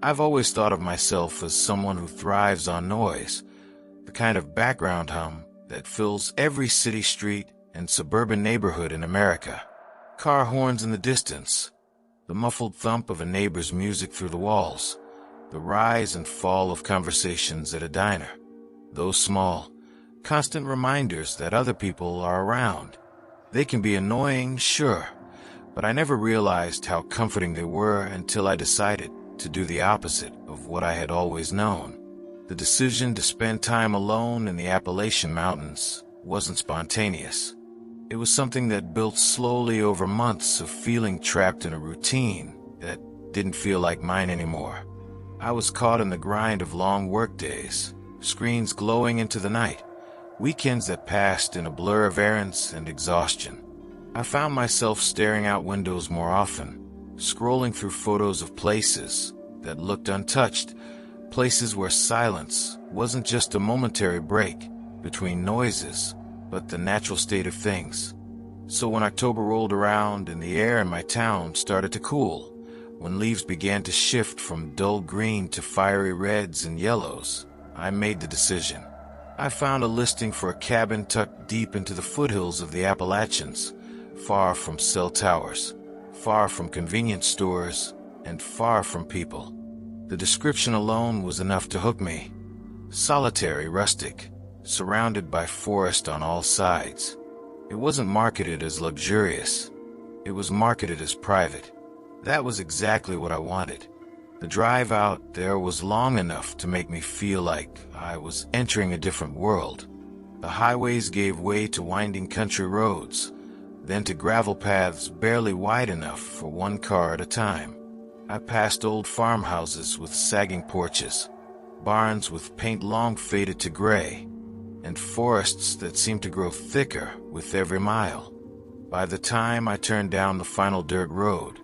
I've always thought of myself as someone who thrives on noise, the kind of background hum that fills every city street and suburban neighborhood in America. Car horns in the distance, the muffled thump of a neighbor's music through the walls, the rise and fall of conversations at a diner. Those small, constant reminders that other people are around. They can be annoying, sure, but I never realized how comforting they were until I decided to do the opposite of what I had always known. The decision to spend time alone in the Appalachian Mountains wasn't spontaneous. It was something that built slowly over months of feeling trapped in a routine that didn't feel like mine anymore. I was caught in the grind of long workdays, screens glowing into the night, weekends that passed in a blur of errands and exhaustion. I found myself staring out windows more often, scrolling through photos of places that looked untouched, places where silence wasn't just a momentary break between noises, but the natural state of things. So when October rolled around and the air in my town started to cool, when leaves began to shift from dull green to fiery reds and yellows, I made the decision. I found a listing for a cabin tucked deep into the foothills of the Appalachians, far from cell towers, far from convenience stores, and far from people. The description alone was enough to hook me. Solitary, rustic, surrounded by forest on all sides. It wasn't marketed as luxurious. It was marketed as private. That was exactly what I wanted. The drive out there was long enough to make me feel like I was entering a different world. The highways gave way to winding country roads, then to gravel paths barely wide enough for one car at a time. I passed old farmhouses with sagging porches, barns with paint long faded to gray, and forests that seemed to grow thicker with every mile. By the time I turned down the final dirt road,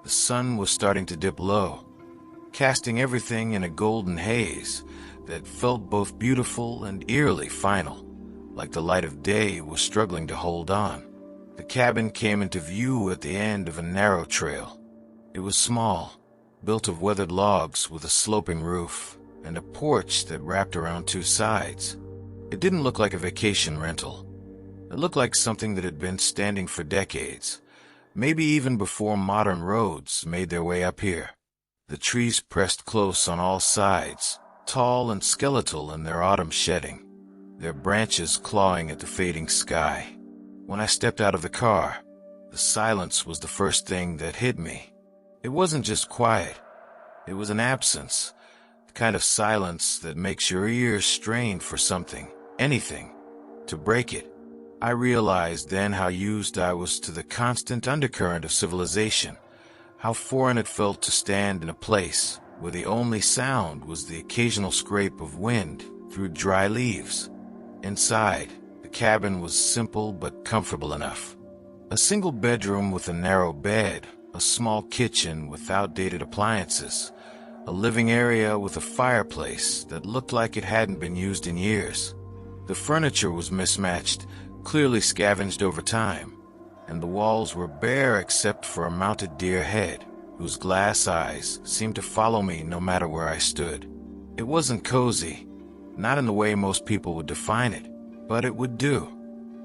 the sun was starting to dip low, casting everything in a golden haze that felt both beautiful and eerily final, like the light of day was struggling to hold on. The cabin came into view at the end of a narrow trail. It was small, built of weathered logs with a sloping roof and a porch that wrapped around two sides. It didn't look like a vacation rental. It looked like something that had been standing for decades, maybe even before modern roads made their way up here. The trees pressed close on all sides, tall and skeletal in their autumn shedding, their branches clawing at the fading sky. When I stepped out of the car, the silence was the first thing that hit me. It wasn't just quiet. It was an absence, the kind of silence that makes your ears strain for something, anything, to break it. I realized then how used I was to the constant undercurrent of civilization, how foreign it felt to stand in a place where the only sound was the occasional scrape of wind through dry leaves. Inside, the cabin was simple but comfortable enough. A single bedroom with a narrow bed, a small kitchen with outdated appliances, a living area with a fireplace that looked like it hadn't been used in years. The furniture was mismatched, clearly scavenged over time, and the walls were bare except for a mounted deer head, whose glass eyes seemed to follow me no matter where I stood. It wasn't cozy, not in the way most people would define it, but it would do.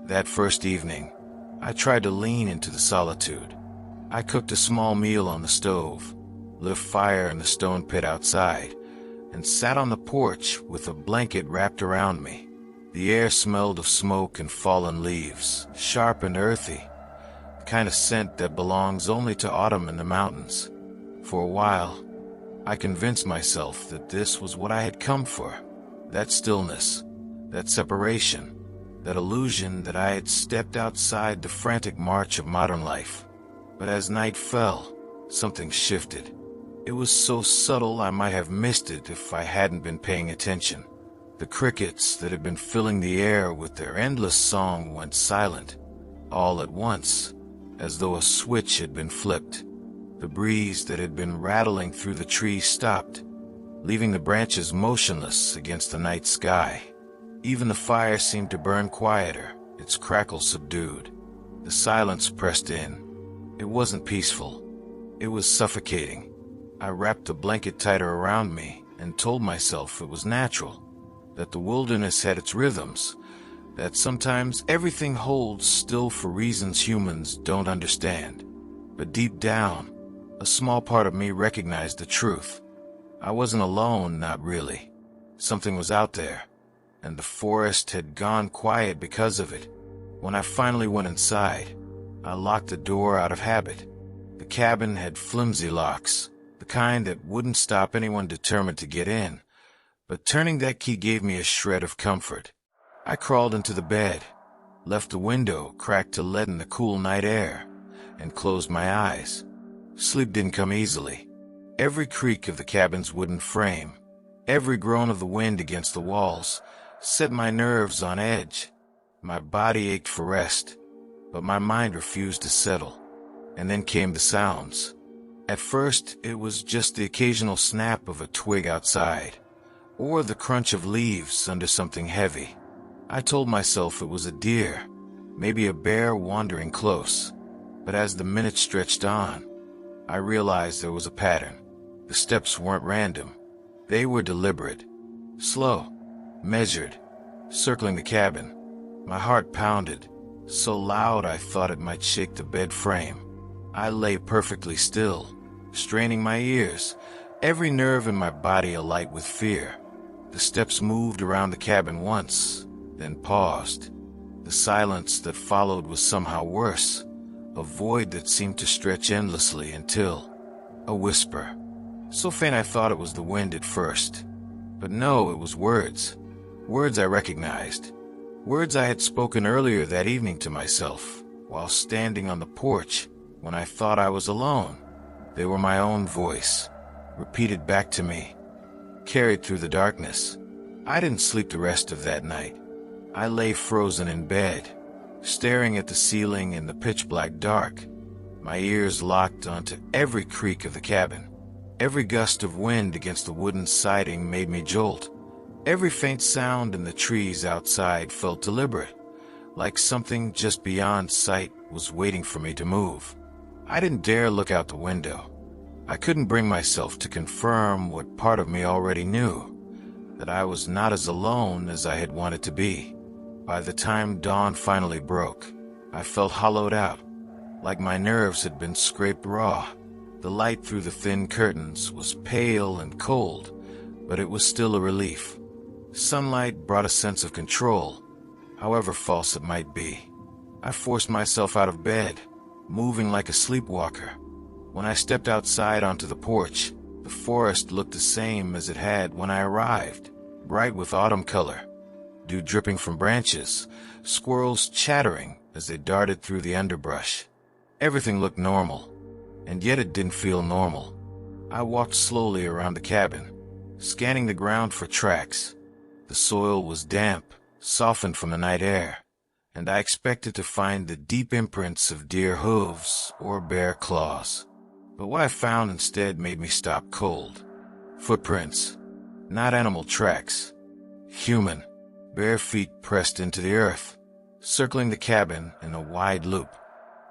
That first evening, I tried to lean into the solitude. I cooked a small meal on the stove, lit a fire in the stone pit outside, and sat on the porch with a blanket wrapped around me. The air smelled of smoke and fallen leaves, sharp and earthy, the kind of scent that belongs only to autumn in the mountains. For a while, I convinced myself that this was what I had come for, that stillness, that separation, that illusion that I had stepped outside the frantic march of modern life. But as night fell, something shifted. It was so subtle I might have missed it if I hadn't been paying attention. The crickets that had been filling the air with their endless song went silent, all at once, as though a switch had been flipped. The breeze that had been rattling through the trees stopped, leaving the branches motionless against the night sky. Even the fire seemed to burn quieter, its crackle subdued. The silence pressed in. It wasn't peaceful. It was suffocating. I wrapped a blanket tighter around me and told myself it was natural, that the wilderness had its rhythms, that sometimes everything holds still for reasons humans don't understand. But deep down, a small part of me recognized the truth. I wasn't alone, not really. Something was out there, and the forest had gone quiet because of it. When I finally went inside, I locked the door out of habit. The cabin had flimsy locks, the kind that wouldn't stop anyone determined to get in, but turning that key gave me a shred of comfort. I crawled into the bed, left the window cracked to let in the cool night air, and closed my eyes. Sleep didn't come easily. Every creak of the cabin's wooden frame, every groan of the wind against the walls, set my nerves on edge. My body ached for rest, but my mind refused to settle. And then came the sounds. At first, it was just the occasional snap of a twig outside, or the crunch of leaves under something heavy. I told myself it was a deer, maybe a bear wandering close. But as the minutes stretched on, I realized there was a pattern. The steps weren't random. They were deliberate, slow, measured, circling the cabin. My heart pounded, so loud I thought it might shake the bed frame. I lay perfectly still, straining my ears, every nerve in my body alight with fear. The steps moved around the cabin once, then paused. The silence that followed was somehow worse, a void that seemed to stretch endlessly until a whisper. So faint I thought it was the wind at first. But no, it was words. Words I recognized. Words I had spoken earlier that evening to myself, while standing on the porch when I thought I was alone. They were my own voice, repeated back to me, carried through the darkness. I didn't sleep the rest of that night. I lay frozen in bed, staring at the ceiling in the pitch-black dark, my ears locked onto every creak of the cabin. Every gust of wind against the wooden siding made me jolt. Every faint sound in the trees outside felt deliberate, like something just beyond sight was waiting for me to move. I didn't dare look out the window. I couldn't bring myself to confirm what part of me already knew, that I was not as alone as I had wanted to be. By the time dawn finally broke, I felt hollowed out, like my nerves had been scraped raw. The light through the thin curtains was pale and cold, but it was still a relief. Sunlight brought a sense of control, however false it might be. I forced myself out of bed, moving like a sleepwalker. When I stepped outside onto the porch, the forest looked the same as it had when I arrived, bright with autumn color, dew dripping from branches, squirrels chattering as they darted through the underbrush. Everything looked normal, and yet it didn't feel normal. I walked slowly around the cabin, scanning the ground for tracks. The soil was damp, softened from the night air, and I expected to find the deep imprints of deer hooves or bear claws. But what I found instead made me stop cold. Footprints, not animal tracks. Human, bare feet pressed into the earth, circling the cabin in a wide loop.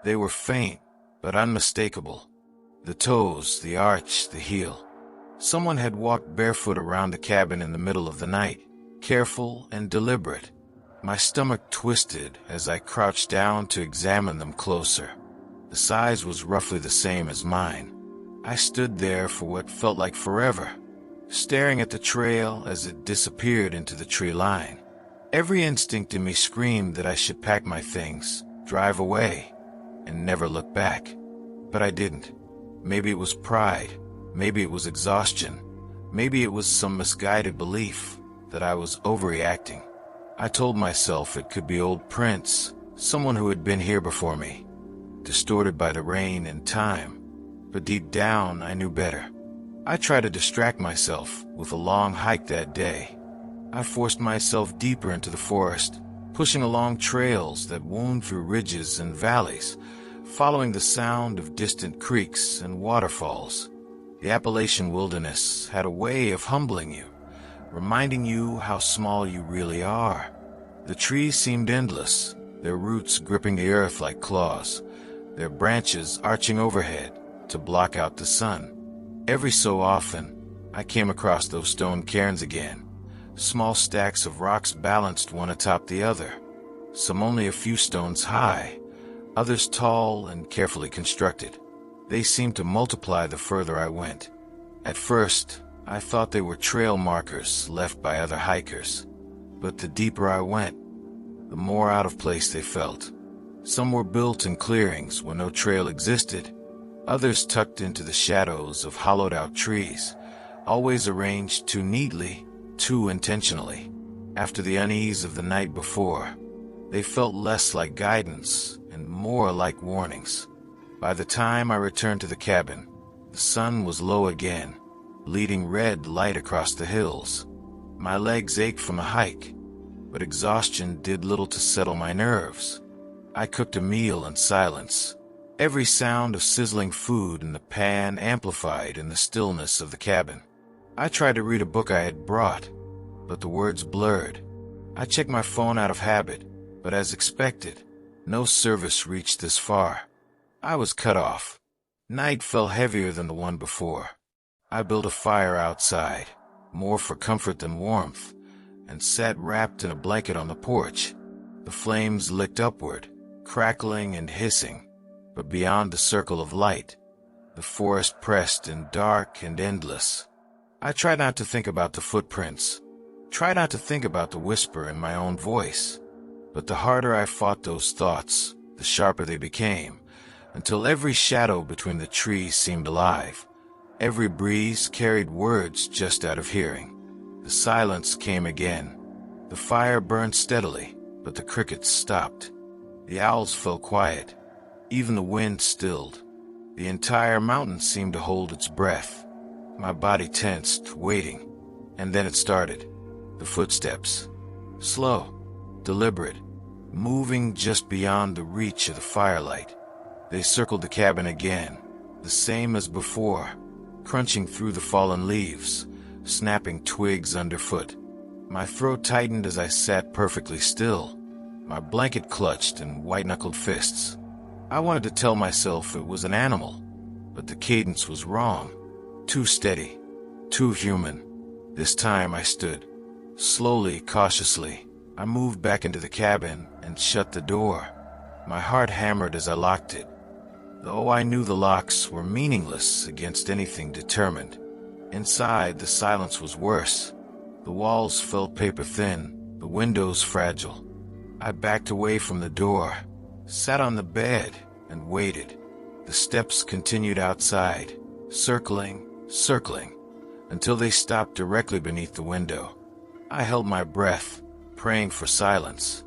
They were faint, but unmistakable. The toes, the arch, the heel. Someone had walked barefoot around the cabin in the middle of the night, careful and deliberate. My stomach twisted as I crouched down to examine them closer. The size was roughly the same as mine. I stood there for what felt like forever, staring at the trail as it disappeared into the tree line. Every instinct in me screamed that I should pack my things, drive away, and never look back. But I didn't. Maybe it was pride, maybe it was exhaustion, maybe it was some misguided belief that I was overreacting. I told myself it could be old prints, someone who had been here before me, distorted by the rain and time. But deep down, I knew better. I tried to distract myself with a long hike that day. I forced myself deeper into the forest, pushing along trails that wound through ridges and valleys, following the sound of distant creeks and waterfalls. The Appalachian wilderness had a way of humbling you, reminding you how small you really are. The trees seemed endless, their roots gripping the earth like claws, their branches arching overhead to block out the sun. Every so often, I came across those stone cairns again, small stacks of rocks balanced one atop the other, some only a few stones high, others tall and carefully constructed. They seemed to multiply the further I went. At first, I thought they were trail markers left by other hikers, but the deeper I went, the more out of place they felt. Some were built in clearings where no trail existed, others tucked into the shadows of hollowed-out trees, always arranged too neatly, too intentionally. After the unease of the night before, they felt less like guidance and more like warnings. By the time I returned to the cabin, the sun was low again, leading red light across the hills. My legs ached from the hike, but exhaustion did little to settle my nerves. I cooked a meal in silence, every sound of sizzling food in the pan amplified in the stillness of the cabin. I tried to read a book I had brought, but the words blurred. I checked my phone out of habit, but as expected, no service reached this far. I was cut off. Night fell heavier than the one before. I built a fire outside, more for comfort than warmth, and sat wrapped in a blanket on the porch. The flames licked upward, crackling and hissing, but beyond the circle of light, the forest pressed in dark and endless. I tried not to think about the footprints, tried not to think about the whisper in my own voice, but the harder I fought those thoughts, the sharper they became, until every shadow between the trees seemed alive. Every breeze carried words just out of hearing. The silence came again. The fire burned steadily, but the crickets stopped. The owls fell quiet. Even the wind stilled. The entire mountain seemed to hold its breath. My body tensed, waiting. And then it started. The footsteps. Slow, deliberate, moving just beyond the reach of the firelight. They circled the cabin again, the same as before, crunching through the fallen leaves, snapping twigs underfoot. My throat tightened as I sat perfectly still, my blanket clutched in white-knuckled fists. I wanted to tell myself it was an animal, but the cadence was wrong. Too steady, too human. This time I stood. Slowly, cautiously, I moved back into the cabin and shut the door. My heart hammered as I locked it, though I knew the locks were meaningless against anything determined. Inside, the silence was worse. The walls felt paper-thin, the windows fragile. I backed away from the door, sat on the bed, and waited. The steps continued outside, circling, until they stopped directly beneath the window. I held my breath, praying for silence.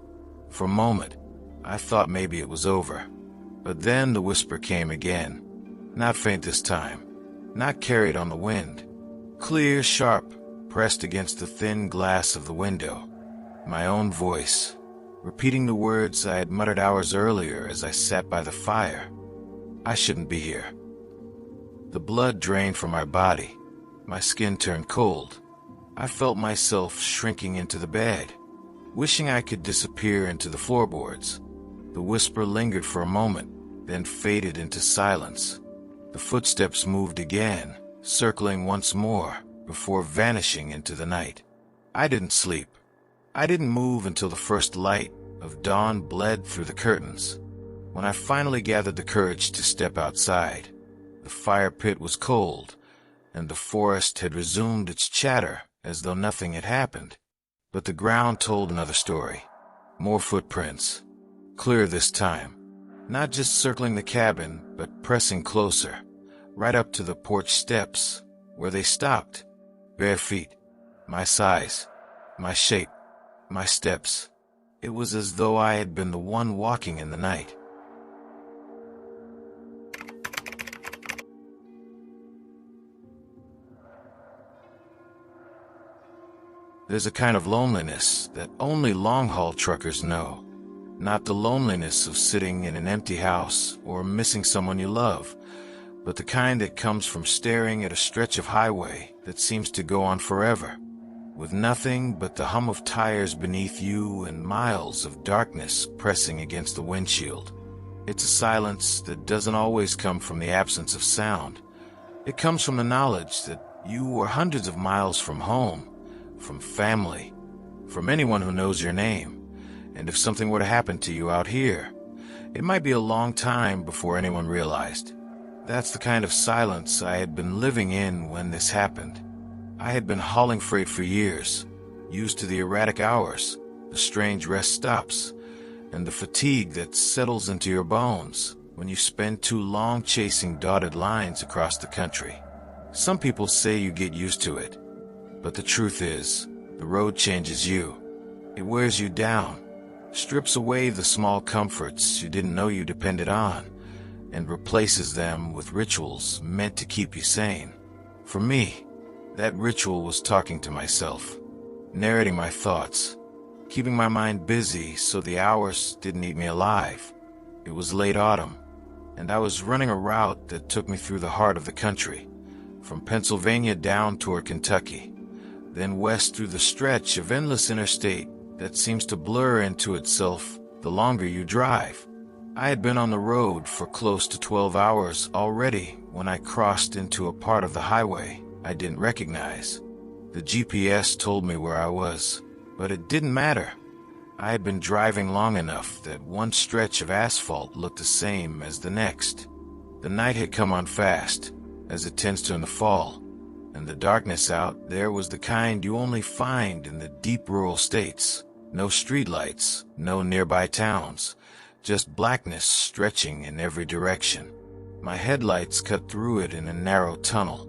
For a moment, I thought maybe it was over. But then the whisper came again. Not faint this time, not carried on the wind. Clear, sharp, pressed against the thin glass of the window. My own voice, repeating the words I had muttered hours earlier as I sat by the fire. I shouldn't be here. The blood drained from my body. My skin turned cold. I felt myself shrinking into the bed, wishing I could disappear into the floorboards. The whisper lingered for a moment, then faded into silence. The footsteps moved again, circling once more, before vanishing into the night. I didn't sleep. I didn't move until the first light of dawn bled through the curtains. When I finally gathered the courage to step outside, the fire pit was cold, and the forest had resumed its chatter as though nothing had happened. But the ground told another story. More footprints. Clear this time. Not just circling the cabin, but pressing closer, right up to the porch steps, where they stopped. Bare feet. My size. My shape. My steps. It was as though I had been the one walking in the night. There's a kind of loneliness that only long-haul truckers know. Not the loneliness of sitting in an empty house or missing someone you love, but the kind that comes from staring at a stretch of highway that seems to go on forever, with nothing but the hum of tires beneath you and miles of darkness pressing against the windshield. It's a silence that doesn't always come from the absence of sound. It comes from the knowledge that you are hundreds of miles from home, from family, from anyone who knows your name. And if something were to happen to you out here, it might be a long time before anyone realized. That's the kind of silence I had been living in when this happened. I had been hauling freight for years, used to the erratic hours, the strange rest stops, and the fatigue that settles into your bones when you spend too long chasing dotted lines across the country. Some people say you get used to it, but the truth is, the road changes you. It wears you down, strips away the small comforts you didn't know you depended on, and replaces them with rituals meant to keep you sane. For me, that ritual was talking to myself, narrating my thoughts, keeping my mind busy so the hours didn't eat me alive. It was late autumn, and I was running a route that took me through the heart of the country, from Pennsylvania down toward Kentucky, then west through the stretch of endless interstate that seems to blur into itself the longer you drive. I had been on the road for close to 12 hours already when I crossed into a part of the highway I didn't recognize. The GPS told me where I was, but it didn't matter. I had been driving long enough that one stretch of asphalt looked the same as the next. The night had come on fast, as it tends to in the fall, and the darkness out there was the kind you only find in the deep rural states. No streetlights, no nearby towns, just blackness stretching in every direction. My headlights cut through it in a narrow tunnel,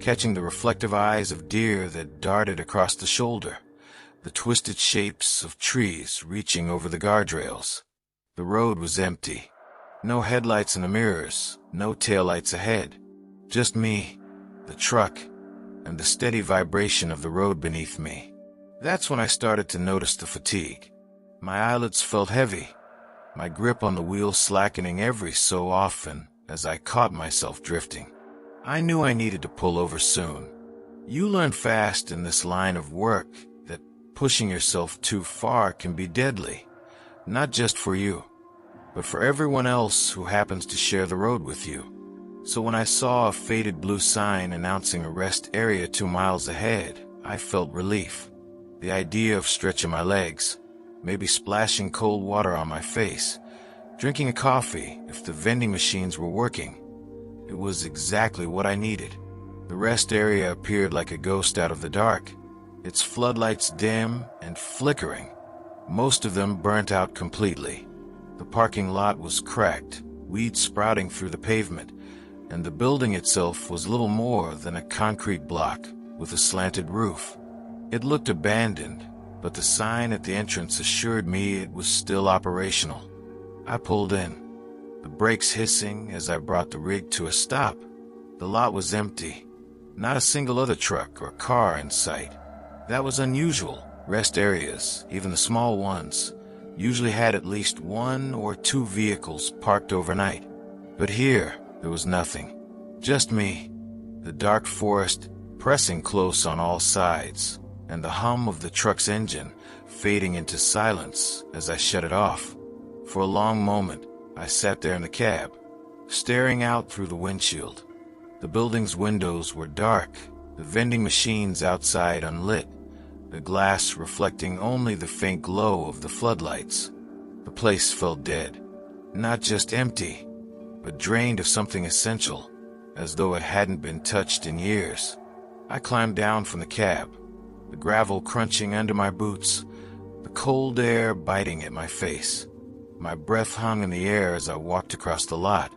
catching the reflective eyes of deer that darted across the shoulder, the twisted shapes of trees reaching over the guardrails. The road was empty. No headlights in the mirrors, no taillights ahead. Just me, the truck, and the steady vibration of the road beneath me. That's when I started to notice the fatigue. My eyelids felt heavy, my grip on the wheel slackening every so often as I caught myself drifting. I knew I needed to pull over soon. You learn fast in this line of work that pushing yourself too far can be deadly, not just for you, but for everyone else who happens to share the road with you. So when I saw a faded blue sign announcing a rest area 2 miles ahead, I felt relief. The idea of stretching my legs, maybe splashing cold water on my face, drinking a coffee if the vending machines were working, it was exactly what I needed. The rest area appeared like a ghost out of the dark, its floodlights dim and flickering, most of them burnt out completely. The parking lot was cracked, weeds sprouting through the pavement, and the building itself was little more than a concrete block with a slanted roof. It looked abandoned, but the sign at the entrance assured me it was still operational. I pulled in, the brakes hissing as I brought the rig to a stop. The lot was empty, not a single other truck or car in sight. That was unusual. Rest areas, even the small ones, usually had at least 1 or 2 vehicles parked overnight. But here, there was nothing. Just me, the dark forest pressing close on all sides, and the hum of the truck's engine fading into silence as I shut it off. For a long moment, I sat there in the cab, staring out through the windshield. The building's windows were dark, the vending machines outside unlit, the glass reflecting only the faint glow of the floodlights. The place felt dead, not just empty, but drained of something essential, as though it hadn't been touched in years. I climbed down from the cab, the gravel crunching under my boots, the cold air biting at my face. My breath hung in the air as I walked across the lot,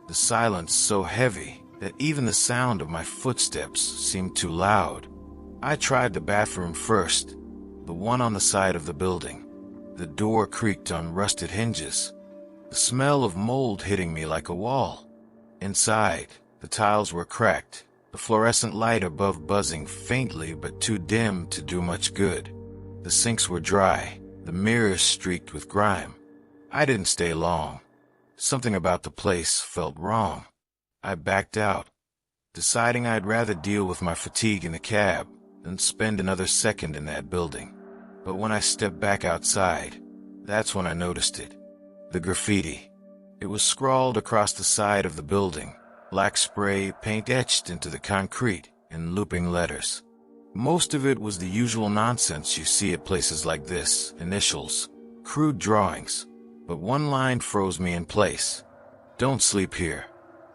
the silence so heavy that even the sound of my footsteps seemed too loud. I tried the bathroom first, the one on the side of the building. The door creaked on rusted hinges, the smell of mold hitting me like a wall. Inside, the tiles were cracked, the fluorescent light above buzzing faintly but too dim to do much good. The sinks were dry, the mirrors streaked with grime. I didn't stay long. Something about the place felt wrong. I backed out, deciding I'd rather deal with my fatigue in the cab than spend another second in that building. But when I stepped back outside, that's when I noticed it. The graffiti. It was scrawled across the side of the building, black spray paint etched into the concrete in looping letters. Most of it was the usual nonsense you see at places like this: initials, crude drawings. But one line froze me in place. "Don't sleep here.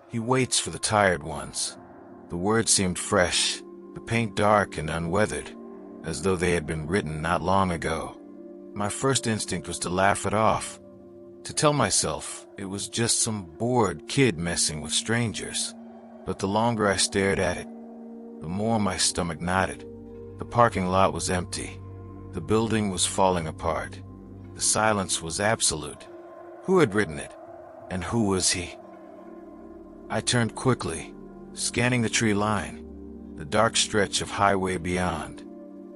He waits for the tired ones." The words seemed fresh, the paint dark and unweathered, as though they had been written not long ago. My first instinct was to laugh it off, to tell myself it was just some bored kid messing with strangers. But the longer I stared at it, the more my stomach knotted. The parking lot was empty. The building was falling apart. The silence was absolute. Who had written it? And who was he? I turned quickly, scanning the tree line, the dark stretch of highway beyond.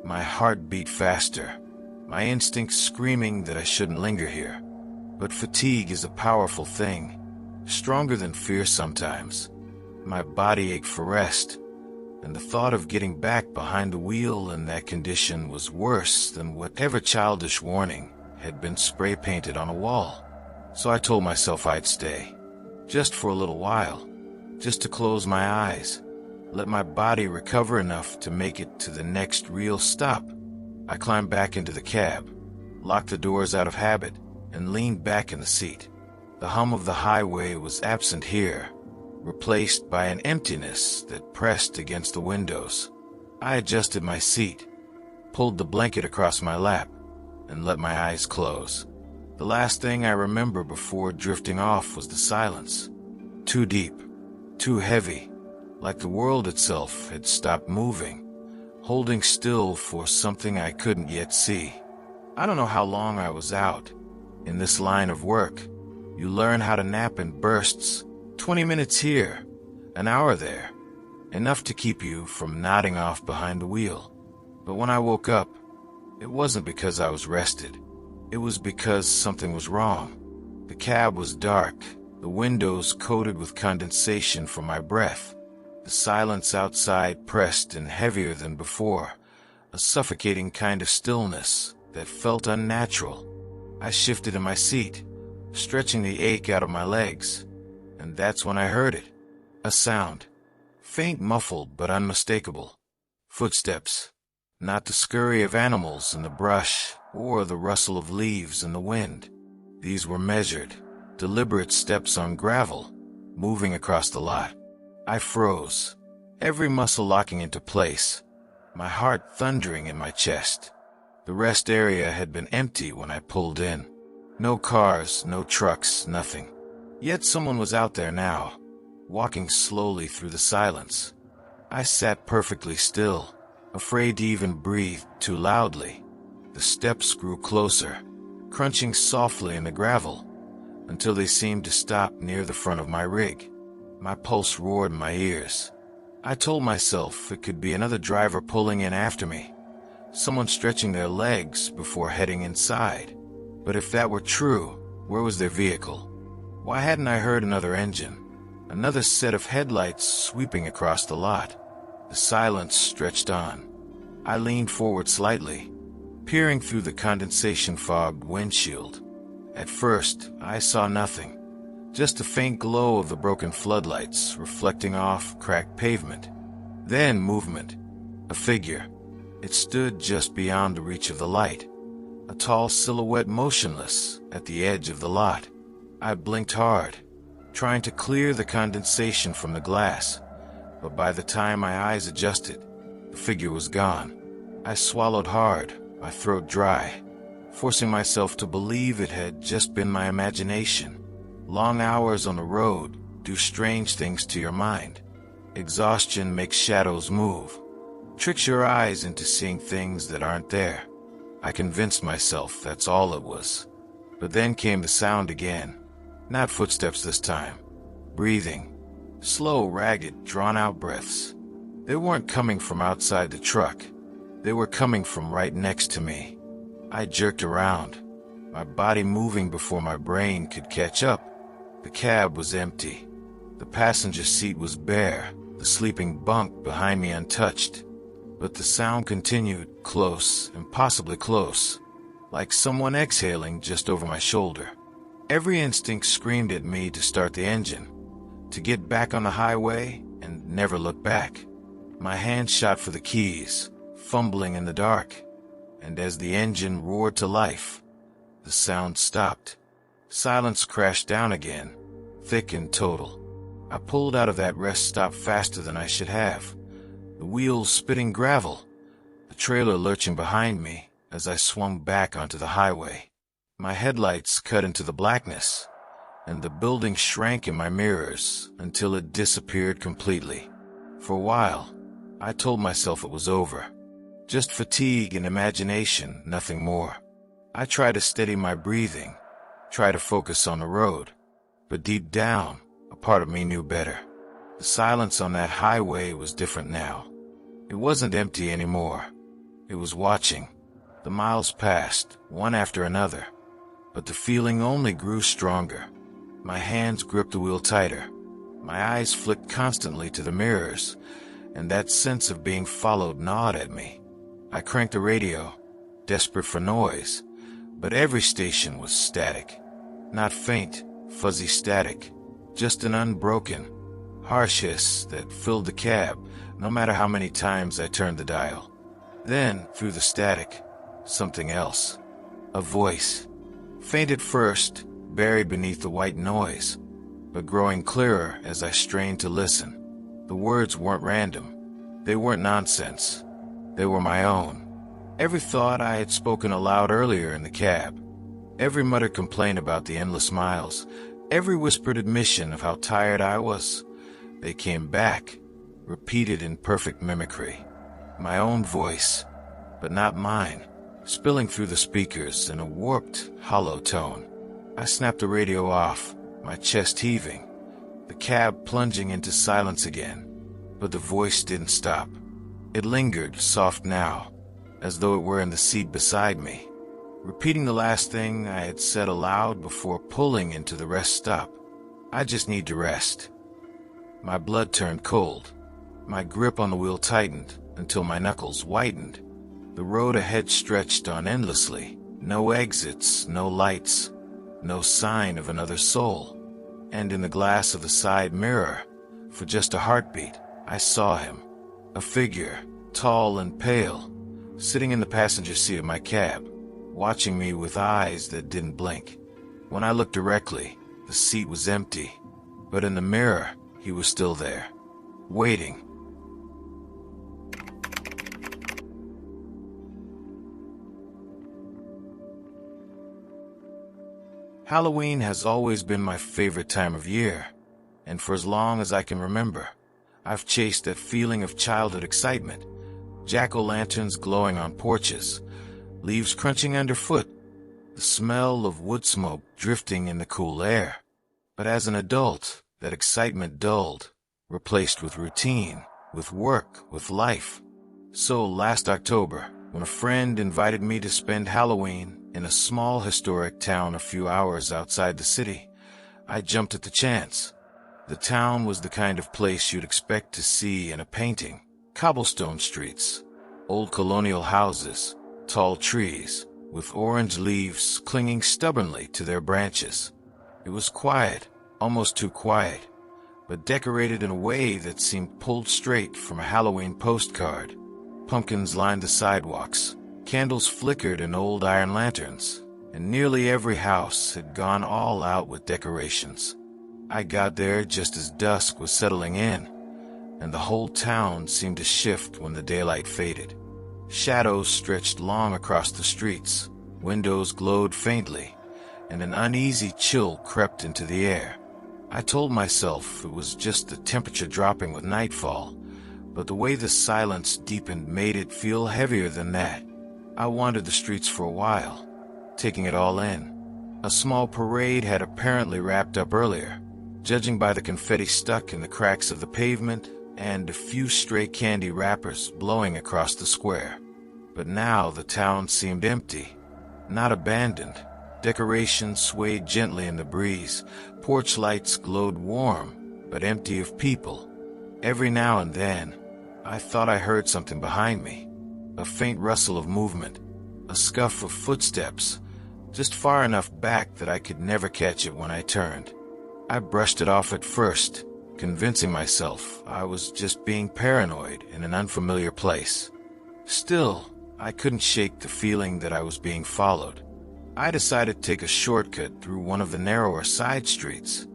My heart beat faster, my instincts screaming that I shouldn't linger here. But fatigue is a powerful thing, stronger than fear sometimes. My body ached for rest, and the thought of getting back behind the wheel in that condition was worse than whatever childish warning had been spray painted on a wall. So I told myself I'd stay, just for a little while, just to close my eyes, let my body recover enough to make it to the next real stop. I climbed back into the cab, locked the doors out of habit, and leaned back in the seat. The hum of the highway was absent here, replaced by an emptiness that pressed against the windows. I adjusted my seat, pulled the blanket across my lap, and let my eyes close. The last thing I remember before drifting off was the silence. Too deep, too heavy, like the world itself had stopped moving, holding still for something I couldn't yet see. I don't know how long I was out. In this line of work, you learn how to nap in bursts, 20 minutes here, an hour there, enough to keep you from nodding off behind the wheel. But when I woke up, it wasn't because I was rested. It was because something was wrong. The cab was dark, the windows coated with condensation from my breath. The silence outside pressed and heavier than before, a suffocating kind of stillness that felt unnatural. I shifted in my seat, stretching the ache out of my legs, and that's when I heard it. A sound, faint, muffled, but unmistakable. Footsteps, not the scurry of animals in the brush or the rustle of leaves in the wind. These were measured, deliberate steps on gravel, moving across the lot. I froze, every muscle locking into place, my heart thundering in my chest. The rest area had been empty when I pulled in. No cars, no trucks, nothing. Yet someone was out there now, walking slowly through the silence. I sat perfectly still, afraid to even breathe too loudly. The steps grew closer, crunching softly in the gravel, until they seemed to stop near the front of my rig. My pulse roared in my ears. I told myself it could be another driver pulling in after me, someone stretching their legs before heading inside. But if that were true, where was their vehicle? Why hadn't I heard another engine, another set of headlights sweeping across the lot? The silence stretched on. I leaned forward slightly, peering through the condensation-fogged windshield. At first, I saw nothing, just a faint glow of the broken floodlights reflecting off cracked pavement. Then movement, a figure. It stood just beyond the reach of the light, a tall silhouette motionless at the edge of the lot. I blinked hard, trying to clear the condensation from the glass, but by the time my eyes adjusted, the figure was gone. I swallowed hard, my throat dry, forcing myself to believe it had just been my imagination. Long hours on the road do strange things to your mind. Exhaustion makes shadows move, tricks your eyes into seeing things that aren't there. I convinced myself that's all it was. But then came the sound again. Not footsteps this time. Breathing. Slow, ragged, drawn-out breaths. They weren't coming from outside the truck. They were coming from right next to me. I jerked around, my body moving before my brain could catch up. The cab was empty. The passenger seat was bare, the sleeping bunk behind me untouched. But the sound continued, close, impossibly close, like someone exhaling just over my shoulder. Every instinct screamed at me to start the engine, to get back on the highway and never look back. My hand shot for the keys, fumbling in the dark, and as the engine roared to life, the sound stopped. Silence crashed down again, thick and total. I pulled out of that rest stop faster than I should have, the wheels spitting gravel, the trailer lurching behind me as I swung back onto the highway. My headlights cut into the blackness, and the building shrank in my mirrors until it disappeared completely. For a while, I told myself it was over. Just fatigue and imagination, nothing more. I tried to steady my breathing, try to focus on the road, but deep down, a part of me knew better. The silence on that highway was different now. It wasn't empty anymore. It was watching. The miles passed, one after another, but the feeling only grew stronger. My hands gripped the wheel tighter. My eyes flicked constantly to the mirrors, and that sense of being followed gnawed at me. I cranked the radio, desperate for noise, but every station was static. Not faint, fuzzy static, just an unbroken, harsh hiss that filled the cab, no matter how many times I turned the dial. Then, through the static, something else. A voice. Faint at first, buried beneath the white noise, but growing clearer as I strained to listen. The words weren't random. They weren't nonsense. They were my own. Every thought I had spoken aloud earlier in the cab. Every muttered complaint about the endless miles, every whispered admission of how tired I was, they came back, repeated in perfect mimicry. My own voice, but not mine, spilling through the speakers in a warped, hollow tone. I snapped the radio off, my chest heaving, the cab plunging into silence again. But the voice didn't stop. It lingered, soft now, as though it were in the seat beside me, repeating the last thing I had said aloud before pulling into the rest stop. I just need to rest. My blood turned cold. My grip on the wheel tightened until my knuckles whitened. The road ahead stretched on endlessly. No exits, no lights, no sign of another soul. And in the glass of the side mirror, for just a heartbeat, I saw him. A figure, tall and pale, sitting in the passenger seat of my cab, watching me with eyes that didn't blink. When I looked directly, the seat was empty, but in the mirror, he was still there, waiting. Halloween has always been my favorite time of year, and for as long as I can remember, I've chased that feeling of childhood excitement. Jack-o'-lanterns glowing on porches, leaves crunching underfoot, the smell of wood smoke drifting in the cool air. But as an adult, that excitement dulled, replaced with routine, with work, with life. So last October, when a friend invited me to spend Halloween in a small historic town a few hours outside the city, I jumped at the chance. The town was the kind of place you'd expect to see in a painting. Cobblestone streets, old colonial houses, tall trees, with orange leaves clinging stubbornly to their branches. It was quiet, almost too quiet, but decorated in a way that seemed pulled straight from a Halloween postcard. Pumpkins lined the sidewalks, candles flickered in old iron lanterns, and nearly every house had gone all out with decorations. I got there just as dusk was settling in, and the whole town seemed to shift when the daylight faded. Shadows stretched long across the streets, windows glowed faintly, and an uneasy chill crept into the air. I told myself it was just the temperature dropping with nightfall, but the way the silence deepened made it feel heavier than that. I wandered the streets for a while, taking it all in. A small parade had apparently wrapped up earlier, judging by the confetti stuck in the cracks of the pavement and a few stray candy wrappers blowing across the square. But now the town seemed empty, not abandoned. Decorations swayed gently in the breeze, porch lights glowed warm, but empty of people. Every now and then, I thought I heard something behind me, a faint rustle of movement, a scuff of footsteps, just far enough back that I could never catch it when I turned. I brushed it off at first, convincing myself I was just being paranoid in an unfamiliar place. Still, I couldn't shake the feeling that I was being followed. I decided to take a shortcut through one of the narrower side streets.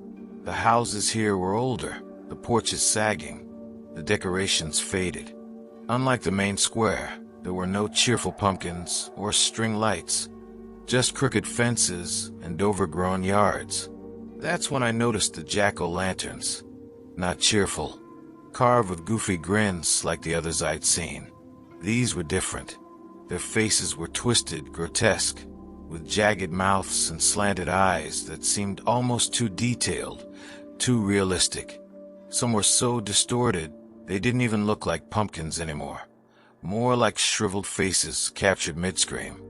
The houses here were older, the porches sagging, the decorations faded. Unlike the main square, there were no cheerful pumpkins or string lights, just crooked fences and overgrown yards. That's when I noticed the jack-o'-lanterns. Not cheerful, carved with goofy grins like the others I'd seen. These were different. Their faces were twisted, grotesque, with jagged mouths and slanted eyes that seemed almost too detailed, too realistic. Some were so distorted, they didn't even look like pumpkins anymore. More like shriveled faces captured mid-scream.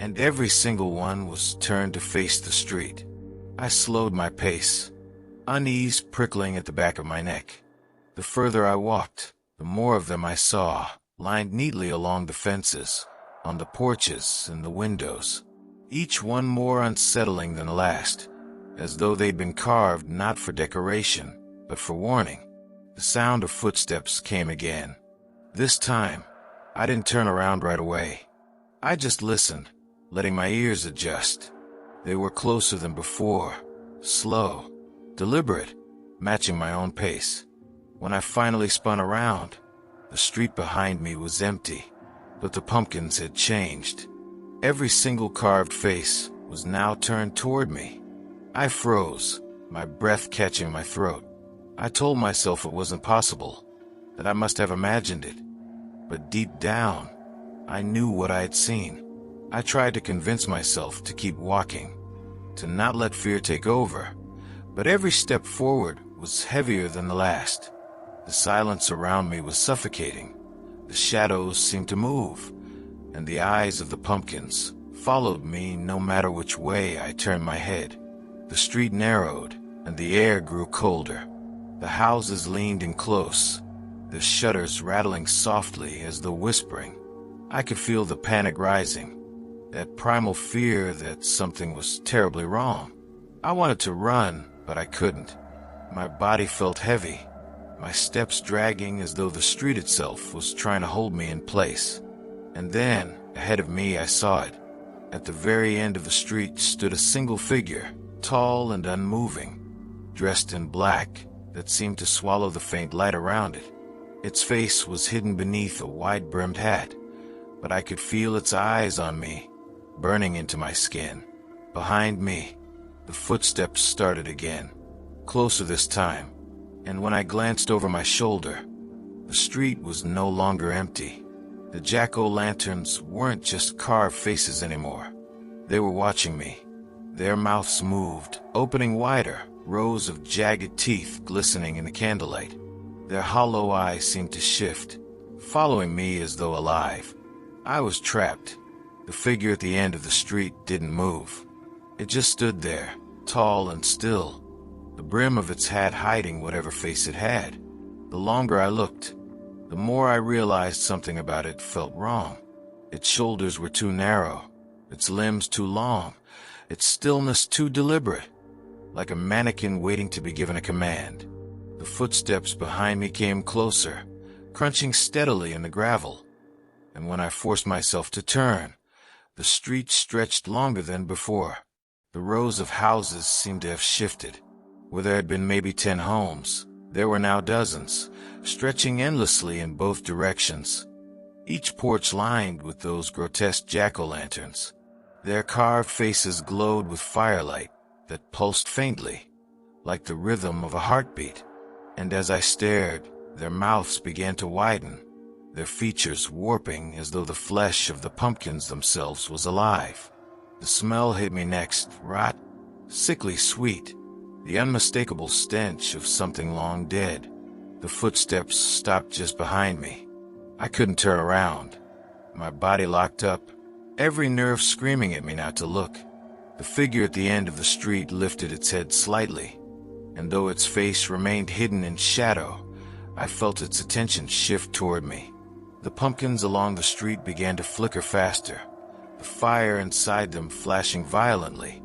And every single one was turned to face the street. I slowed my pace, unease prickling at the back of my neck. The further I walked, the more of them I saw, lined neatly along the fences, on the porches and the windows. Each one more unsettling than the last, as though they'd been carved not for decoration, but for warning. The sound of footsteps came again. This time, I didn't turn around right away. I just listened, letting my ears adjust. They were closer than before, slow, deliberate, matching my own pace. When I finally spun around, the street behind me was empty, but the pumpkins had changed. Every single carved face was now turned toward me. I froze, my breath catching my throat. I told myself it wasn't possible, that I must have imagined it. But deep down, I knew what I had seen. I tried to convince myself to keep walking, to not let fear take over, but every step forward was heavier than the last. The silence around me was suffocating. The shadows seemed to move, and the eyes of the pumpkins followed me no matter which way I turned my head. The street narrowed, and the air grew colder. The houses leaned in close, the shutters rattling softly as though whispering. I could feel the panic rising, that primal fear that something was terribly wrong. I wanted to run, but I couldn't. My body felt heavy, my steps dragging as though the street itself was trying to hold me in place. And then, ahead of me, I saw it. At the very end of the street stood a single figure, tall and unmoving, dressed in black that seemed to swallow the faint light around it. Its face was hidden beneath a wide-brimmed hat, but I could feel its eyes on me, burning into my skin. Behind me, the footsteps started again, closer this time, and when I glanced over my shoulder, the street was no longer empty. The jack-o'-lanterns weren't just carved faces anymore. They were watching me. Their mouths moved, opening wider, rows of jagged teeth glistening in the candlelight. Their hollow eyes seemed to shift, following me as though alive. I was trapped. The figure at the end of the street didn't move. It just stood there, tall and still, the brim of its hat hiding whatever face it had. The longer I looked, the more I realized something about it felt wrong. Its shoulders were too narrow, its limbs too long, its stillness too deliberate, like a mannequin waiting to be given a command. The footsteps behind me came closer, crunching steadily in the gravel, and when I forced myself to turn, the street stretched longer than before. The rows of houses seemed to have shifted. Where there had been maybe 10 homes, there were now dozens, stretching endlessly in both directions, each porch lined with those grotesque jack-o'-lanterns. Their carved faces glowed with firelight that pulsed faintly, like the rhythm of a heartbeat. And as I stared, their mouths began to widen, their features warping as though the flesh of the pumpkins themselves was alive. The smell hit me next, rot, sickly sweet, the unmistakable stench of something long dead. The footsteps stopped just behind me. I couldn't turn around. My body locked up, every nerve screaming at me not to look. The figure at the end of the street lifted its head slightly, and though its face remained hidden in shadow, I felt its attention shift toward me. The pumpkins along the street began to flicker faster, the fire inside them flashing violently,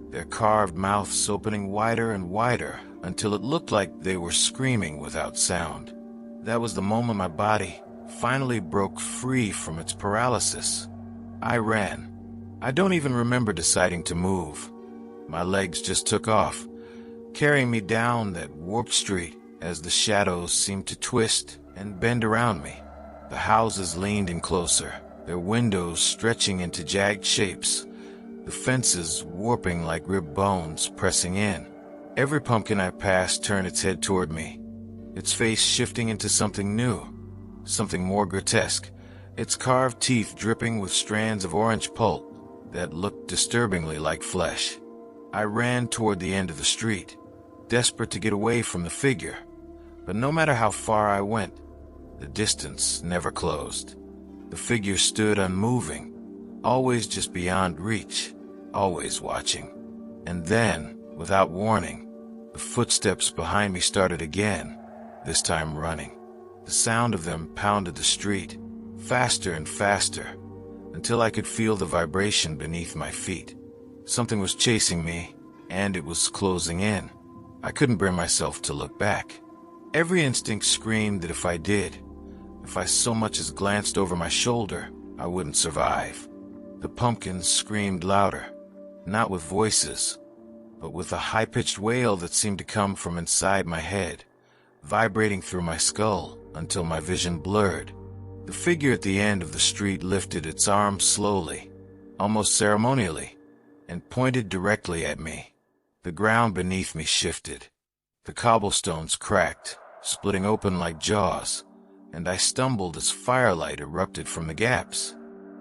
their carved mouths opening wider and wider until it looked like they were screaming without sound. That was the moment my body finally broke free from its paralysis. I ran. I don't even remember deciding to move. My legs just took off, carrying me down that warped street as the shadows seemed to twist and bend around me. The houses leaned in closer, their windows stretching into jagged shapes, the fences warping like ribbed bones pressing in. Every pumpkin I passed turned its head toward me, its face shifting into something new, something more grotesque, its carved teeth dripping with strands of orange pulp that looked disturbingly like flesh. I ran toward the end of the street, desperate to get away from the figure, but no matter how far I went, the distance never closed. The figure stood unmoving, always just beyond reach, always watching. And then, without warning, the footsteps behind me started again, this time running. The sound of them pounded the street, faster and faster, until I could feel the vibration beneath my feet. Something was chasing me, and it was closing in. I couldn't bring myself to look back. Every instinct screamed that if I did, if I so much as glanced over my shoulder, I wouldn't survive. The pumpkins screamed louder, not with voices, but with a high-pitched wail that seemed to come from inside my head, vibrating through my skull until my vision blurred. The figure at the end of the street lifted its arm slowly, almost ceremonially, and pointed directly at me. The ground beneath me shifted. The cobblestones cracked, splitting open like jaws, and I stumbled as firelight erupted from the gaps.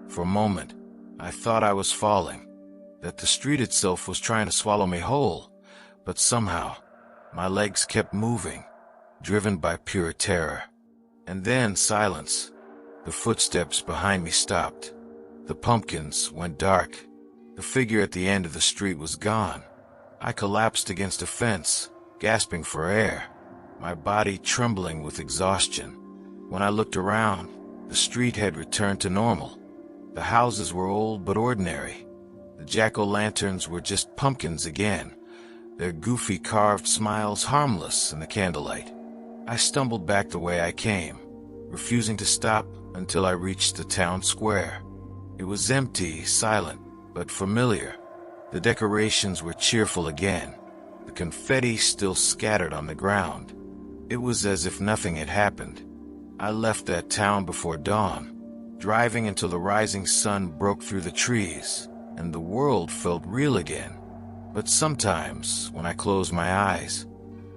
For a moment, I thought I was falling, that the street itself was trying to swallow me whole, but somehow, my legs kept moving, driven by pure terror. And then silence. The footsteps behind me stopped. The pumpkins went dark. The figure at the end of the street was gone. I collapsed against a fence, gasping for air, my body trembling with exhaustion. When I looked around, the street had returned to normal. The houses were old but ordinary. The jack-o'-lanterns were just pumpkins again, their goofy carved smiles harmless in the candlelight. I stumbled back the way I came, refusing to stop until I reached the town square. It was empty, silent, but familiar. The decorations were cheerful again, the confetti still scattered on the ground. It was as if nothing had happened. I left that town before dawn, driving until the rising sun broke through the trees, and the world felt real again. But sometimes, when I close my eyes,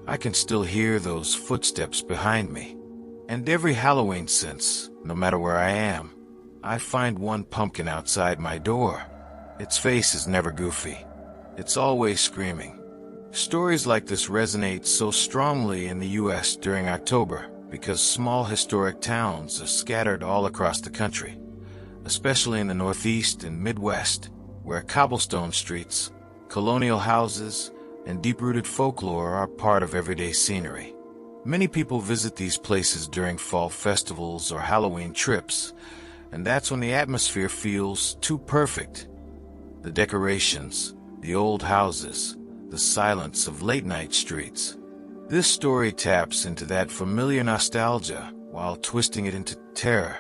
I can still hear those footsteps behind me. And every Halloween since, no matter where I am, I find one pumpkin outside my door. Its face is never goofy. It's always screaming. Stories like this resonate so strongly in the U.S. during October because small historic towns are scattered all across the country, especially in the Northeast and Midwest, where cobblestone streets, colonial houses, and deep-rooted folklore are part of everyday scenery. Many people visit these places during fall festivals or Halloween trips, and that's when the atmosphere feels too perfect. The decorations, the old houses, the silence of late-night streets. This story taps into that familiar nostalgia while twisting it into terror.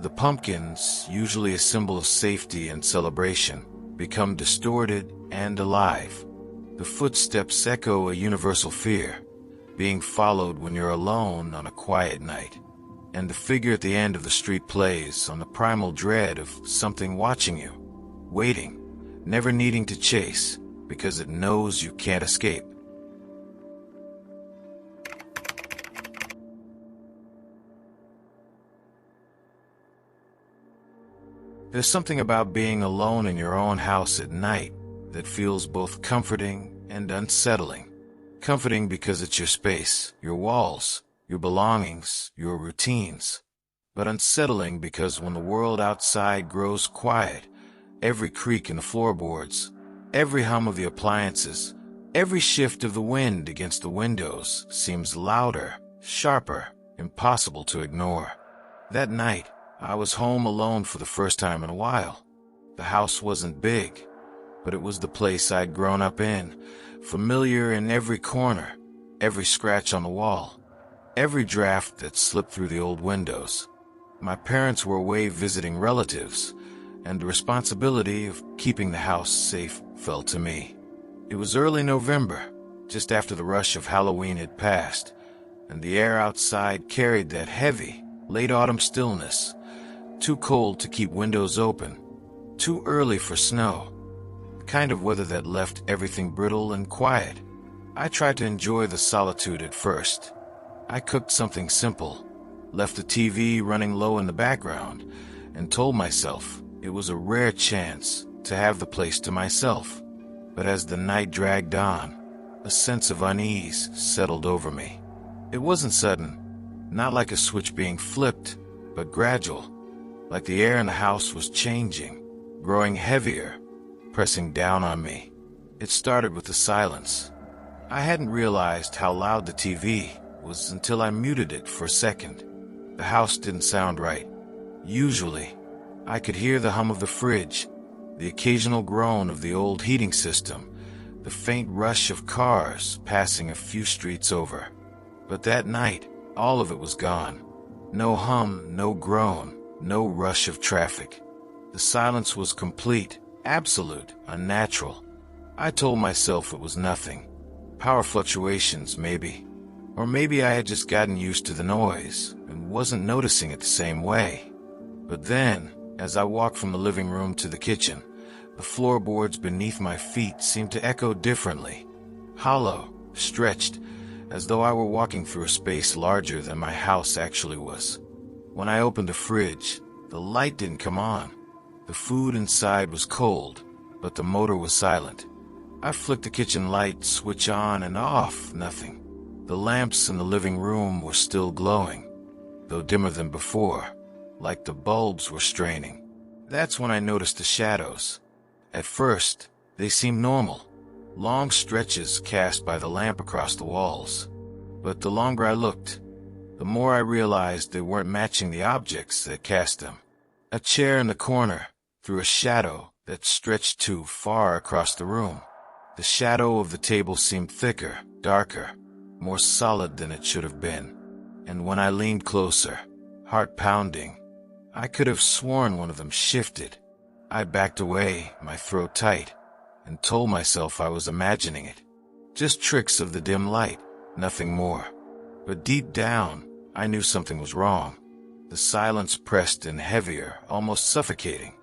The pumpkins, usually a symbol of safety and celebration, become distorted and alive. The footsteps echo a universal fear, being followed when you're alone on a quiet night. And the figure at the end of the street plays on the primal dread of something watching you, waiting, never needing to chase, because it knows you can't escape. There's something about being alone in your own house at night that feels both comforting and unsettling. Comforting because it's your space, your walls, your belongings, your routines. But unsettling because when the world outside grows quiet, every creak in the floorboards, every hum of the appliances, every shift of the wind against the windows seems louder, sharper, impossible to ignore. That night, I was home alone for the first time in a while. The house wasn't big, but it was the place I'd grown up in, familiar in every corner, every scratch on the wall, every draft that slipped through the old windows. My parents were away visiting relatives, and the responsibility of keeping the house safe fell to me. It was early November, just after the rush of Halloween had passed, and the air outside carried that heavy, late autumn stillness. Too cold to keep windows open, too early for snow. The kind of weather that left everything brittle and quiet. I tried to enjoy the solitude at first. I cooked something simple, left the TV running low in the background, and told myself it was a rare chance to have the place to myself. But as the night dragged on, a sense of unease settled over me. It wasn't sudden, not like a switch being flipped, but gradual, like the air in the house was changing, growing heavier, pressing down on me. It started with the silence. I hadn't realized how loud the TV was until I muted it for a second. The house didn't sound right. Usually, I could hear the hum of the fridge, the occasional groan of the old heating system, the faint rush of cars passing a few streets over. But that night, all of it was gone. No hum, no groan, no rush of traffic. The silence was complete, absolute, unnatural. I told myself it was nothing. Power fluctuations, maybe. Or maybe I had just gotten used to the noise and wasn't noticing it the same way. But then, as I walked from the living room to the kitchen, the floorboards beneath my feet seemed to echo differently. Hollow, stretched, as though I were walking through a space larger than my house actually was. When I opened the fridge, the light didn't come on. The food inside was cold, but the motor was silent. I flicked the kitchen light switch on and off, nothing. The lamps in the living room were still glowing, though dimmer than before, like the bulbs were straining. That's when I noticed the shadows. At first, they seemed normal, long stretches cast by the lamp across the walls. But the longer I looked, the more I realized they weren't matching the objects that cast them. A chair in the corner threw a shadow that stretched too far across the room. The shadow of the table seemed thicker, darker, more solid than it should have been. And when I leaned closer, heart pounding, I could have sworn one of them shifted. I backed away, my throat tight, and told myself I was imagining it. Just tricks of the dim light, nothing more. But deep down, I knew something was wrong. The silence pressed in heavier, almost suffocating,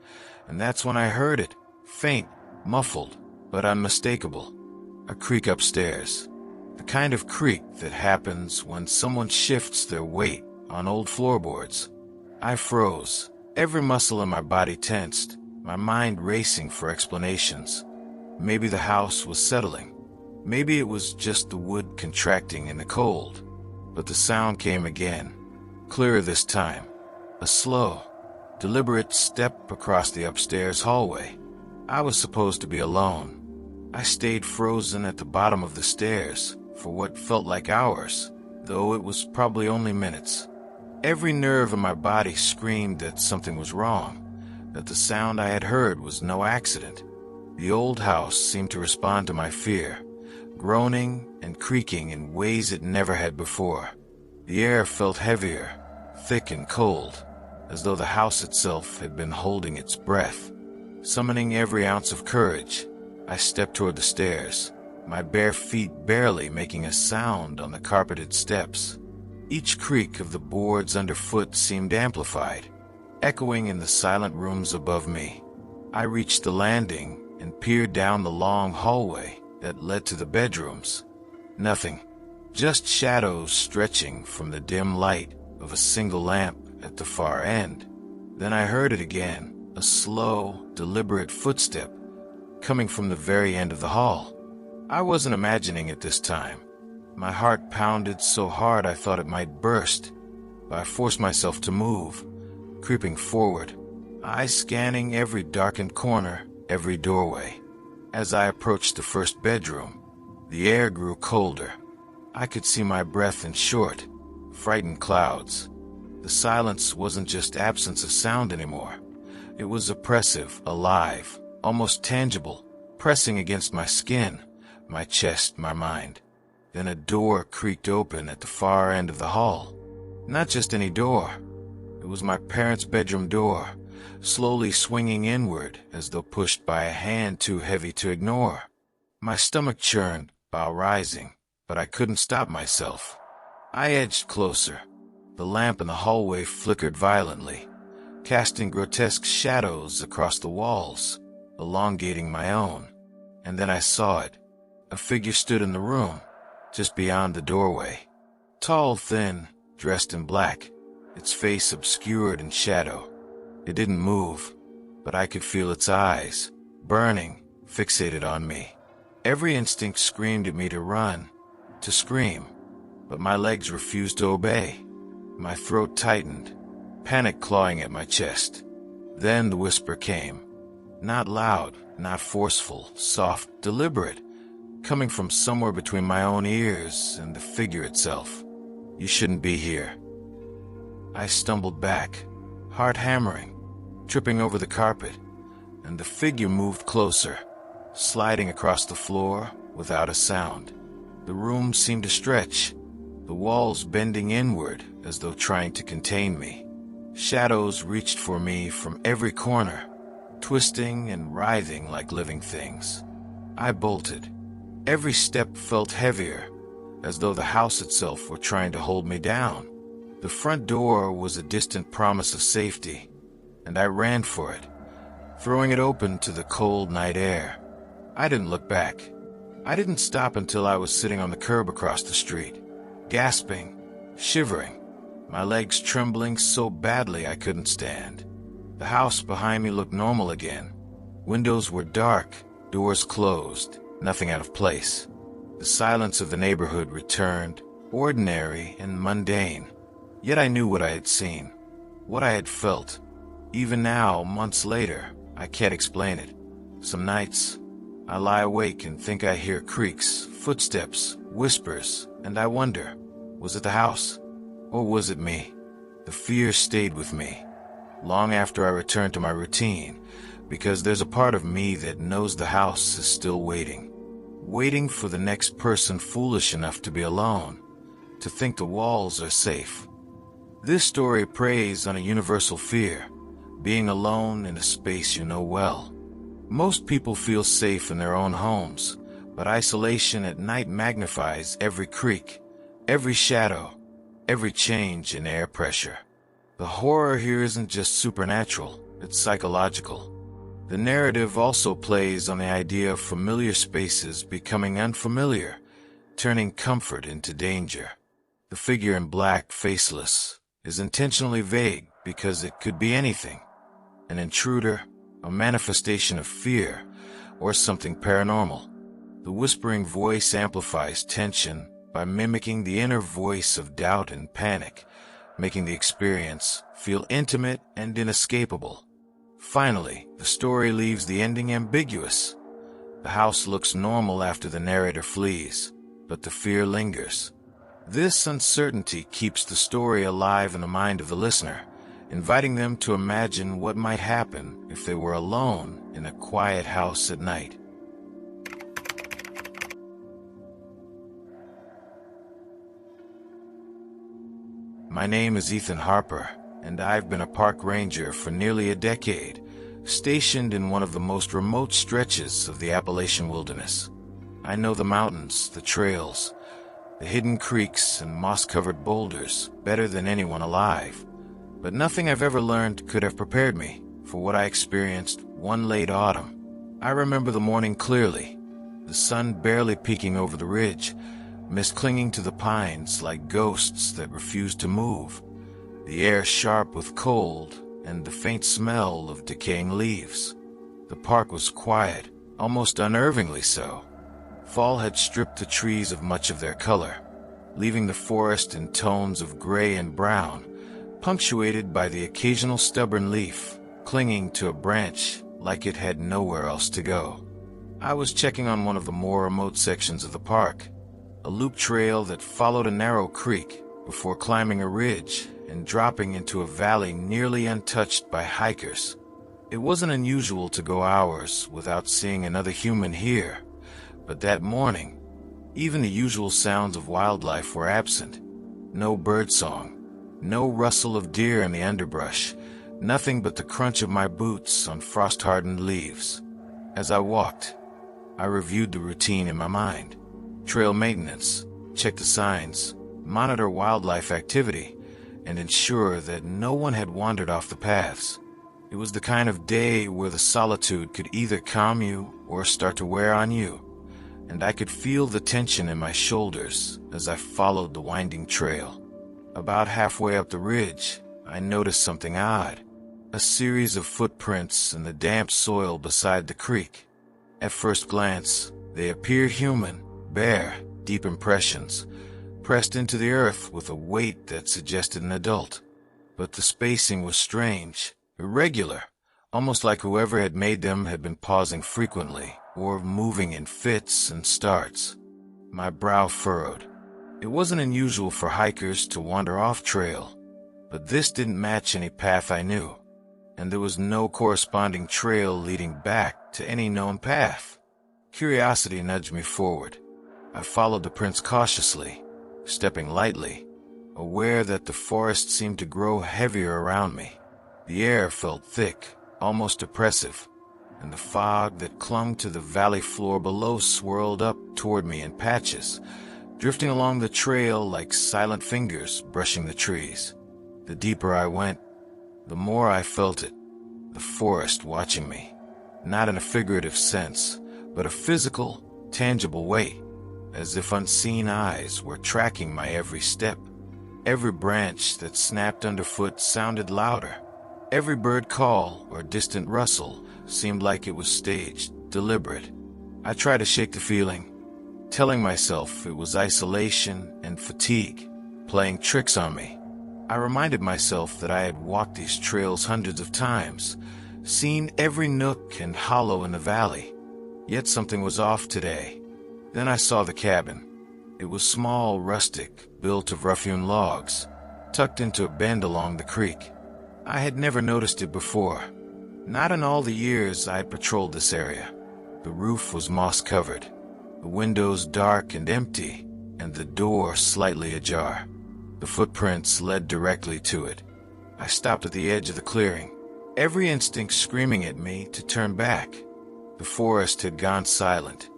and that's when I heard it, faint, muffled, but unmistakable. A creak upstairs. The kind of creak that happens when someone shifts their weight on old floorboards. I froze, every muscle in my body tensed, my mind racing for explanations. Maybe the house was settling. Maybe it was just the wood contracting in the cold. But the sound came again, clearer this time. A slow, deliberate step across the upstairs hallway. I was supposed to be alone. I stayed frozen at the bottom of the stairs for what felt like hours, though it was probably only minutes. Every nerve in my body screamed that something was wrong, that the sound I had heard was no accident. The old house seemed to respond to my fear, groaning and creaking in ways it never had before. The air felt heavier, thick and cold, as though the house itself had been holding its breath. Summoning every ounce of courage, I stepped toward the stairs, my bare feet barely making a sound on the carpeted steps. Each creak of the boards underfoot seemed amplified, echoing in the silent rooms above me. I reached the landing and peered down the long hallway that led to the bedrooms. Nothing, just shadows stretching from the dim light of a single lamp at the far end. Then I heard it again, a slow, deliberate footstep coming from the very end of the hall. I wasn't imagining it this time. My heart pounded so hard I thought it might burst, but I forced myself to move, creeping forward, eyes scanning every darkened corner, every doorway. As I approached the first bedroom, the air grew colder. I could see my breath in short, frightened clouds. The silence wasn't just absence of sound anymore. It was oppressive, alive, almost tangible, pressing against my skin, my chest, my mind. Then a door creaked open at the far end of the hall. Not just any door. It was my parents' bedroom door, slowly swinging inward as though pushed by a hand too heavy to ignore. My stomach churned, bow rising, but I couldn't stop myself. I edged closer. The lamp in the hallway flickered violently, casting grotesque shadows across the walls, elongating my own. And then I saw it. A figure stood in the room, just beyond the doorway. Tall, thin, dressed in black, its face obscured in shadow. It didn't move, but I could feel its eyes, burning, fixated on me. Every instinct screamed at me to run, to scream, but my legs refused to obey. My throat tightened, panic clawing at my chest. Then the whisper came. Not loud, not forceful, soft, deliberate, coming from somewhere between my own ears and the figure itself. You shouldn't be here. I stumbled back, heart hammering, tripping over the carpet, and the figure moved closer, sliding across the floor without a sound. The room seemed to stretch, the walls bending inward as though trying to contain me. Shadows reached for me from every corner, twisting and writhing like living things. I bolted. Every step felt heavier, as though the house itself were trying to hold me down. The front door was a distant promise of safety, and I ran for it, throwing it open to the cold night air. I didn't look back. I didn't stop until I was sitting on the curb across the street, gasping, shivering, my legs trembling so badly I couldn't stand. The house behind me looked normal again. Windows were dark, doors closed, nothing out of place. The silence of the neighborhood returned, ordinary and mundane. Yet I knew what I had seen, what I had felt. Even now, months later, I can't explain it. Some nights, I lie awake and think I hear creaks, footsteps, whispers, and I wonder, was it the house? Or was it me? The fear stayed with me, long after I returned to my routine, because there's a part of me that knows the house is still waiting. Waiting for the next person foolish enough to be alone, to think the walls are safe. This story preys on a universal fear, being alone in a space you know well. Most people feel safe in their own homes, but isolation at night magnifies every creak, every shadow, every change in air pressure. The horror here isn't just supernatural, it's psychological. The narrative also plays on the idea of familiar spaces becoming unfamiliar, turning comfort into danger. The figure in black, faceless, is intentionally vague because it could be anything. An intruder, a manifestation of fear, or something paranormal. The whispering voice amplifies tension by mimicking the inner voice of doubt and panic, making the experience feel intimate and inescapable. Finally, the story leaves the ending ambiguous. The house looks normal after the narrator flees, but the fear lingers. This uncertainty keeps the story alive in the mind of the listener, inviting them to imagine what might happen if they were alone in a quiet house at night. My name is Ethan Harper, and I've been a park ranger for nearly a decade, stationed in one of the most remote stretches of the Appalachian wilderness. I know the mountains, the trails, the hidden creeks and moss-covered boulders better than anyone alive, but nothing I've ever learned could have prepared me for what I experienced one late autumn. I remember the morning clearly, the sun barely peeking over the ridge, mist clinging to the pines like ghosts that refused to move, the air sharp with cold and the faint smell of decaying leaves. The park was quiet, almost unnervingly so. Fall had stripped the trees of much of their color, leaving the forest in tones of gray and brown, punctuated by the occasional stubborn leaf clinging to a branch like it had nowhere else to go. I was checking on one of the more remote sections of the park, a loop trail that followed a narrow creek before climbing a ridge and dropping into a valley nearly untouched by hikers. It wasn't unusual to go hours without seeing another human here, but that morning, Even the usual sounds of wildlife were absent. No birdsong, no rustle of deer in the underbrush, nothing but the crunch of my boots on frost-hardened leaves. As I walked, I reviewed the routine in my mind. Trail maintenance, check the signs, monitor wildlife activity, and ensure that no one had wandered off the paths. It was the kind of day where the solitude could either calm you or start to wear on you, and I could feel the tension in my shoulders as I followed the winding trail. About halfway up the ridge, I noticed something odd. A series of footprints in the damp soil beside the creek. At first glance, they appeared human, bare, deep impressions, pressed into the earth with a weight that suggested an adult. But the spacing was strange, irregular, almost like whoever had made them had been pausing frequently, or moving in fits and starts. My brow furrowed. It wasn't unusual for hikers to wander off trail, but this didn't match any path I knew, and there was no corresponding trail leading back to any known path. Curiosity nudged me forward. I followed the prints cautiously, stepping lightly, aware that the forest seemed to grow heavier around me. The air felt thick, almost oppressive, and the fog that clung to the valley floor below swirled up toward me in patches, drifting along the trail like silent fingers brushing the trees. The deeper I went, the more I felt it, the forest watching me, not in a figurative sense, but a physical, tangible way, as if unseen eyes were tracking my every step. Every branch that snapped underfoot sounded louder. Every bird call or distant rustle seemed like it was staged, deliberate. I tried to shake the feeling, telling myself it was isolation and fatigue playing tricks on me. I reminded myself that I had walked these trails hundreds of times, seen every nook and hollow in the valley, yet something was off today. Then I saw the cabin. It was small, rustic, built of rough-hewn logs, tucked into a bend along the creek. I had never noticed it before, not in all the years I had patrolled this area. The roof was moss-covered, the windows dark and empty, and the door slightly ajar. The footprints led directly to it. I stopped at the edge of the clearing, every instinct screaming at me to turn back. The forest had gone silent.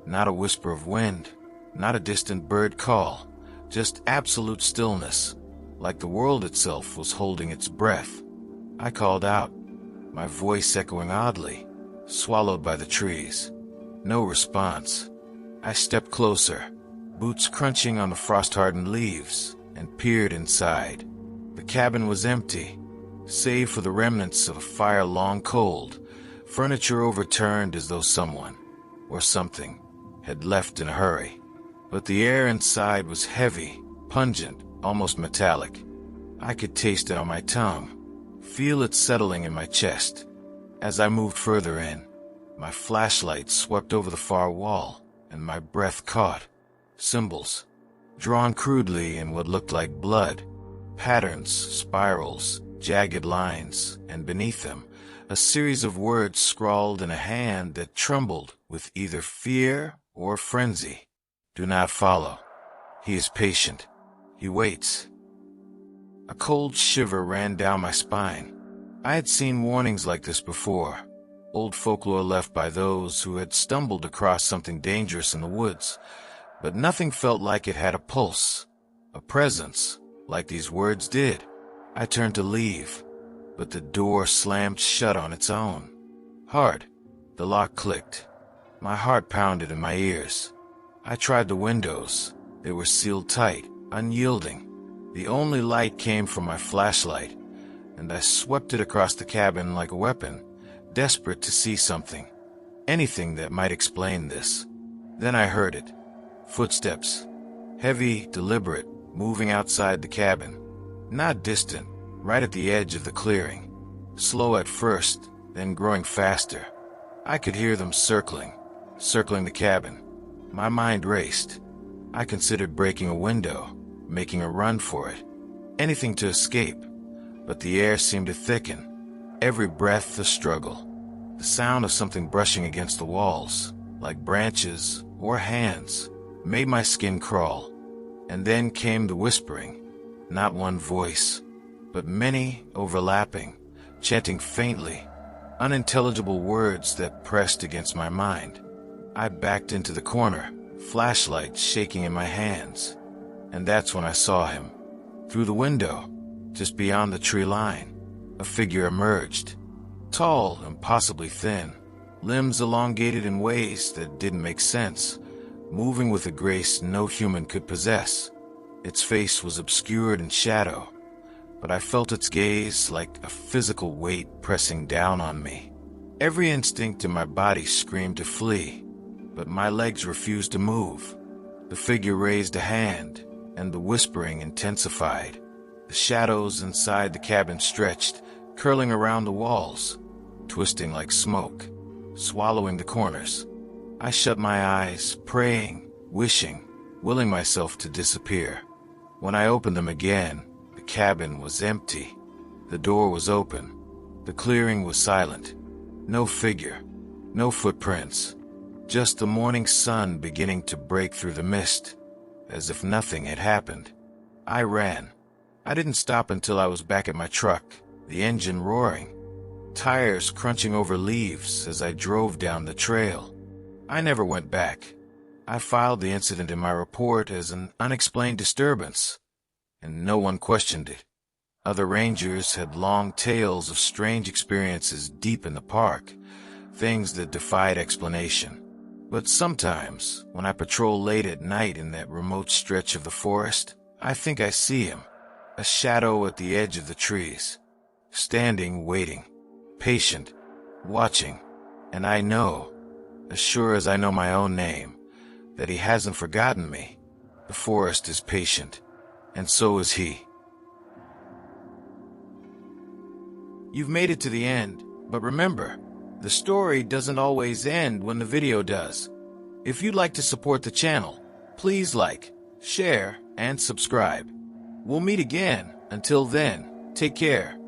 Not a whisper of wind, not a distant bird call, just absolute stillness, like the world itself was holding its breath. I called out, my voice echoing oddly, swallowed by the trees. No response. I stepped closer, boots crunching on the frost-hardened leaves, and peered inside. The cabin was empty, save for the remnants of a fire long cold, furniture overturned as though someone, or something, had left in a hurry. But the air inside was heavy, pungent, almost metallic. I could taste it on my tongue, feel it settling in my chest. As I moved further in, my flashlight swept over the far wall, and my breath caught. Symbols, drawn crudely in what looked like blood, patterns, spirals, jagged lines, and beneath them, a series of words scrawled in a hand that trembled with either fear or frenzy. Do not follow. He is patient. He waits. A cold shiver ran down my spine. I had seen warnings like this before, old folklore left by those who had stumbled across something dangerous in the woods, but nothing felt like it had a pulse, a presence, like these words did. I turned to leave, but the door slammed shut on its own. Hard. The lock clicked. My heart pounded in my ears. I tried the windows. They were sealed tight, unyielding. The only light came from my flashlight, and I swept it across the cabin like a weapon, desperate to see something, anything that might explain this. Then I heard it. Footsteps. Heavy, deliberate, moving outside the cabin. Not distant, right at the edge of the clearing. Slow at first, then growing faster. I could hear them circling the cabin. My mind raced. I considered breaking a window, making a run for it. Anything to escape. But the air seemed to thicken. Every breath a struggle. The sound of something brushing against the walls, like branches or hands. made my skin crawl. And then came the whispering, not one voice, but many overlapping, chanting faintly, unintelligible words that pressed against my mind. I backed into the corner, flashlight shaking in my hands, and that's when I saw him. Through the window, just beyond the tree line, a figure emerged, tall and possibly thin, limbs elongated in ways that didn't make sense, moving with a grace no human could possess. Its face was obscured in shadow, but I felt its gaze like a physical weight pressing down on me. Every instinct in my body screamed to flee, but my legs refused to move. The figure raised a hand, and the whispering intensified. The shadows inside the cabin stretched, curling around the walls, twisting like smoke, swallowing the corners. I shut my eyes, praying, wishing, willing myself to disappear. When I opened them again, the cabin was empty. The door was open. The clearing was silent. No figure, no footprints, just the morning sun beginning to break through the mist, as if nothing had happened. I ran. I didn't stop until I was back at my truck, the engine roaring, tires crunching over leaves as I drove down the trail. I never went back. I filed the incident in my report as an unexplained disturbance, and no one questioned it. Other rangers had long tales of strange experiences deep in the park, things that defied explanation. But sometimes, when I patrol late at night in that remote stretch of the forest, I think I see him, a shadow at the edge of the trees, standing, waiting, patient, watching, and I know, as sure as I know my own name, that he hasn't forgotten me. The forest is patient, and so is he. You've made it to the end, but remember, the story doesn't always end when the video does. If you'd like to support the channel, please like, share, and subscribe. We'll meet again. Until then, take care.